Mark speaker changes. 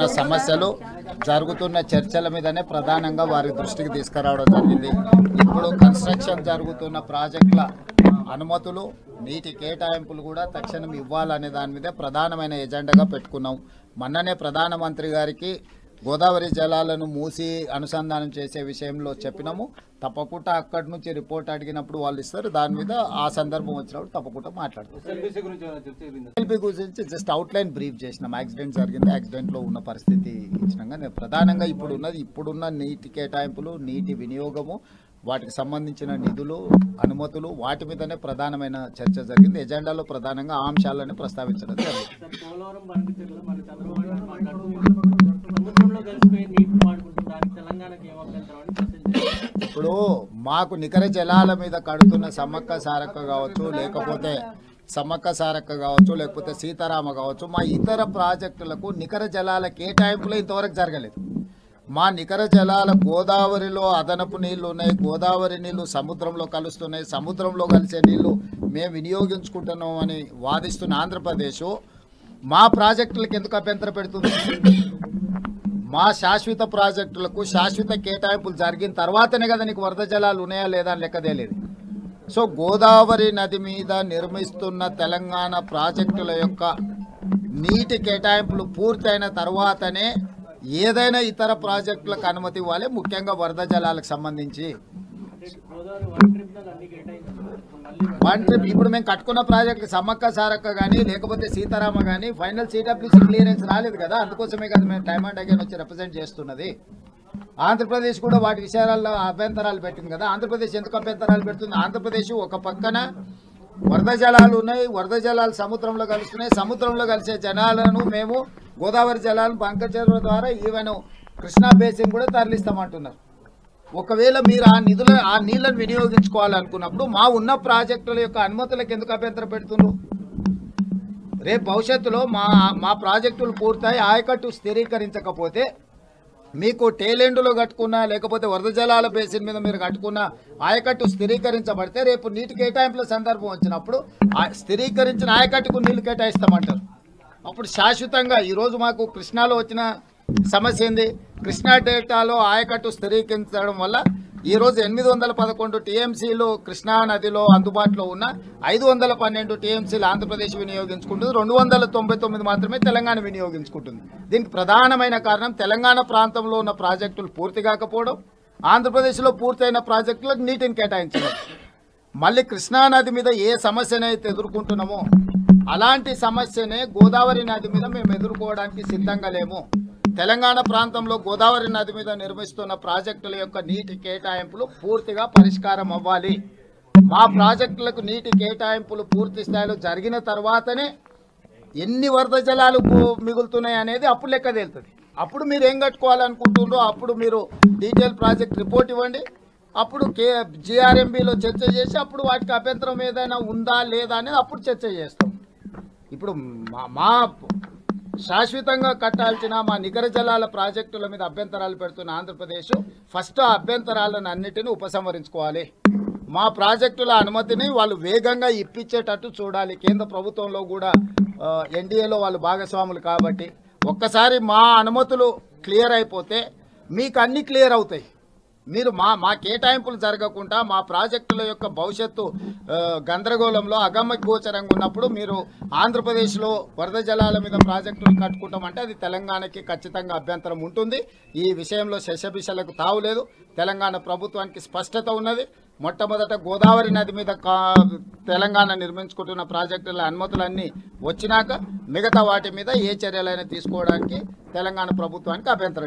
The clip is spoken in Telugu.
Speaker 1: జరుగుతున్న సమస్యలు జరుగుతున్న చర్చల మీదనే ప్రధానంగా వారి దృష్టికి తీసుకురావడం జరిగింది. ఇప్పుడు కన్స్ట్రక్షన్ జరుగుతున్న ప్రాజెక్టుల అనుమతులు నీటి కేటాయింపులు కూడా తక్షణం ఇవ్వాలనే దాని మీదే ప్రధానమైన ఎజెండాగా పెట్టుకున్నాం. మొన్ననే ప్రధానమంత్రి గారికి గోదావరి జలాలను మూసి అనుసంధానం చేసే విషయంలో చెప్పినాము. తప్పకుండా అక్కడి నుంచి రిపోర్ట్ అడిగినప్పుడు వాళ్ళు ఇస్తారు. దాని మీద ఆ సందర్భం వచ్చినప్పుడు తప్పకుండా మాట్లాడతాం. ఎల్పీ గురించి జస్ట్ అవుట్లైన్ బ్రీఫ్ చేసినాం. యాక్సిడెంట్ జరిగింది, యాక్సిడెంట్లో ఉన్న పరిస్థితి ఇచ్చినాక నేను ప్రధానంగా ఇప్పుడున్న నీటి కేటాయింపులు, నీటి వినియోగము, వాటికి సంబంధించిన నిధులు, అనుమతులు, వాటి మీదనే ప్రధానమైన చర్చ జరిగింది. ఎజెండాలో ప్రధానంగా ఆ అంశాలను ప్రస్తావించడం జరిగింది. ఇప్పుడు మాకు నికర జలాల మీద కడుతున్న సమ్మక్క సారక్క కావచ్చు, లేకపోతే లేకపోతే సీతారామ కావచ్చు, మా ఇతర ప్రాజెక్టులకు నికర జలాల కేటాయింపులు ఇంతవరకు జరగలేదు. మా నికర జలాల గోదావరిలో అదనపు నీళ్లు ఉన్నాయి, గోదావరి నీళ్లు సముద్రంలో కలుస్తున్నాయి, సముద్రంలో కలిసే నీళ్లు మేము వినియోగించుకుంటున్నాం అని వాదిస్తున్న ఆంధ్రప్రదేశ్ మా ప్రాజెక్టులకు ఎందుకు అభ్యంతరం పెడుతుంది? మా శాశ్వత ప్రాజెక్టులకు శాశ్వత కేటాయింపులు జరిగిన తర్వాతనే కదా నీకు వరద జలాలు ఉన్నాయా లేదా అని లెక్కదేలేదు. సో గోదావరి నది మీద నిర్మిస్తున్న తెలంగాణ ప్రాజెక్టుల యొక్క నీటి కేటాయింపులు పూర్తయిన తర్వాతనే ఏదైనా ఇతర ప్రాజెక్టులకు అనుమతి ఇవ్వాలి, ముఖ్యంగా వరద జలాలకు సంబంధించి. వన్ ట్రిప్ ఇప్పుడు మేము కట్టుకున్న ప్రాజెక్టులు సమ్మక్క సారక్క కానీ లేకపోతే సీతారామ కానీ ఫైనల్ సిడబ్ల్యూసీ క్లియరెన్స్ రాలేదు కదా. అందుకోసమే కదా మేము టైమ్ అండ్ అగైన్ వచ్చి రిప్రజెంట్ చేస్తున్నది. ఆంధ్రప్రదేశ్ కూడా వాటి విషయాల్లో అభ్యంతరాలు పెట్టింది కదా. ఆంధ్రప్రదేశ్ ఎందుకు అభ్యంతరాలు పెడుతుంది? ఆంధ్రప్రదేశ్ ఒక పక్కన వరద జలాలు ఉన్నాయి, వరద జలాలు సముద్రంలో కలుస్తున్నాయి, సముద్రంలో కలిసే జలాలను మేము గోదావరి జలాలను బంకచెరువు ద్వారా ఈవెన్ కృష్ణా బేసిన్ కూడా తరలిస్తామంటున్నారు. ఒకవేళ మీరు ఆ నీళ్లను వినియోగించుకోవాలనుకున్నప్పుడు మా ఉన్న ప్రాజెక్టుల యొక్క అనుమతులకు ఎందుకు అభ్యంతరం పెడుతున్నారు? రేపు భవిష్యత్తులో మా ప్రాజెక్టులు పూర్తయి ఆయకట్టు స్థిరీకరించకపోతే మీకు టేలెండ్లో కట్టుకున్నా లేకపోతే వరద జలాల బేసిన్ మీద మీరు కట్టుకున్న ఆయకట్టు స్థిరీకరించబడితే రేపు నీటి కేటాయింపుల సందర్భం వచ్చినప్పుడు స్థిరీకరించిన ఆయకట్టుకు నీళ్లు కేటాయిస్తామంటారు. అప్పుడు శాశ్వతంగా ఈరోజు మాకు కృష్ణాలో వచ్చిన సమస్య ఏంది? కృష్ణా డెల్టాలో ఆయకట్టు స్థిరీకరించడం వల్ల ఈరోజు 811 టీఎంసీలు కృష్ణా నదిలో అందుబాటులో ఉన్న 512 టీఎంసీలు ఆంధ్రప్రదేశ్ వినియోగించుకుంటుంది, 299 మాత్రమే తెలంగాణ వినియోగించుకుంటుంది. దీనికి ప్రధానమైన కారణం తెలంగాణ ప్రాంతంలో ఉన్న ప్రాజెక్టులు పూర్తి కాకపోవడం, ఆంధ్రప్రదేశ్లో పూర్తయిన ప్రాజెక్టులకు నీటిని కేటాయించడం. మళ్ళీ కృష్ణా నది మీద ఏ సమస్యనైతే ఎదుర్కొంటున్నామో అలాంటి సమస్యనే గోదావరి నది మీద మేము ఎదుర్కోవడానికి సిద్ధంగా లేము. తెలంగాణ ప్రాంతంలో గోదావరి నది మీద నిర్మిస్తున్న ప్రాజెక్టుల యొక్క నీటి కేటాయింపులు పూర్తిగా పరిష్కారం అవ్వాలి. మా ప్రాజెక్టులకు నీటి కేటాయింపులు పూర్తి స్థాయిలో జరిగిన తర్వాతనే ఎన్ని వరద జలాలు మిగులుతున్నాయి అనేది అప్పుడు లెక్క తేలుతుంది. అప్పుడు మీరు ఏం కట్టుకోవాలనుకుంటుండ్రో అప్పుడు మీరు డీటెయిల్ ప్రాజెక్ట్ రిపోర్ట్ ఇవ్వండి. అప్పుడు జిఆర్ఎంబీలో చర్చ చేసి అప్పుడు వాటికి అభ్యంతరం ఏదైనా ఉందా లేదా అనేది అప్పుడు చర్చ చేస్తాం. ఇప్పుడు మా శాశ్వతంగా కట్టాల్సిన మా నికర జలాల ప్రాజెక్టుల మీద అభ్యంతరాలు పెడుతున్న ఆంధ్రప్రదేశ్ ఫస్ట్ ఆ అభ్యంతరాలను అన్నిటినీ ఉపసంహరించుకోవాలి. మా ప్రాజెక్టుల అనుమతిని వాళ్ళు వేగంగా ఇప్పించేటట్టు చూడాలి. కేంద్ర ప్రభుత్వంలో కూడా ఎన్డీఏలో వాళ్ళు భాగస్వాములు కాబట్టి ఒక్కసారి మా అనుమతులు క్లియర్ అయిపోతే మీకు అన్నీ క్లియర్ అవుతాయి. మీరు మా కేటాయింపులు జరగకుండా మా ప్రాజెక్టుల యొక్క భవిష్యత్తు గందరగోళంలో అగమ్య గోచరంగా ఉన్నప్పుడు మీరు ఆంధ్రప్రదేశ్లో వరద జలాల మీద ప్రాజెక్టులు కట్టుకుంటామంటే అది తెలంగాణకి ఖచ్చితంగా అభ్యంతరం ఉంటుంది. ఈ విషయంలో శశబిషలకు తావులేదు. తెలంగాణ ప్రభుత్వానికి స్పష్టత ఉన్నది. మొట్టమొదట గోదావరి నది మీద తెలంగాణ నిర్మించుకుంటున్న ప్రాజెక్టుల అనుమతులన్నీ వచ్చినాక మిగతా వాటి మీద ఏ చర్యలైనా తీసుకోవడానికి తెలంగాణ ప్రభుత్వానికి అభ్యంతరం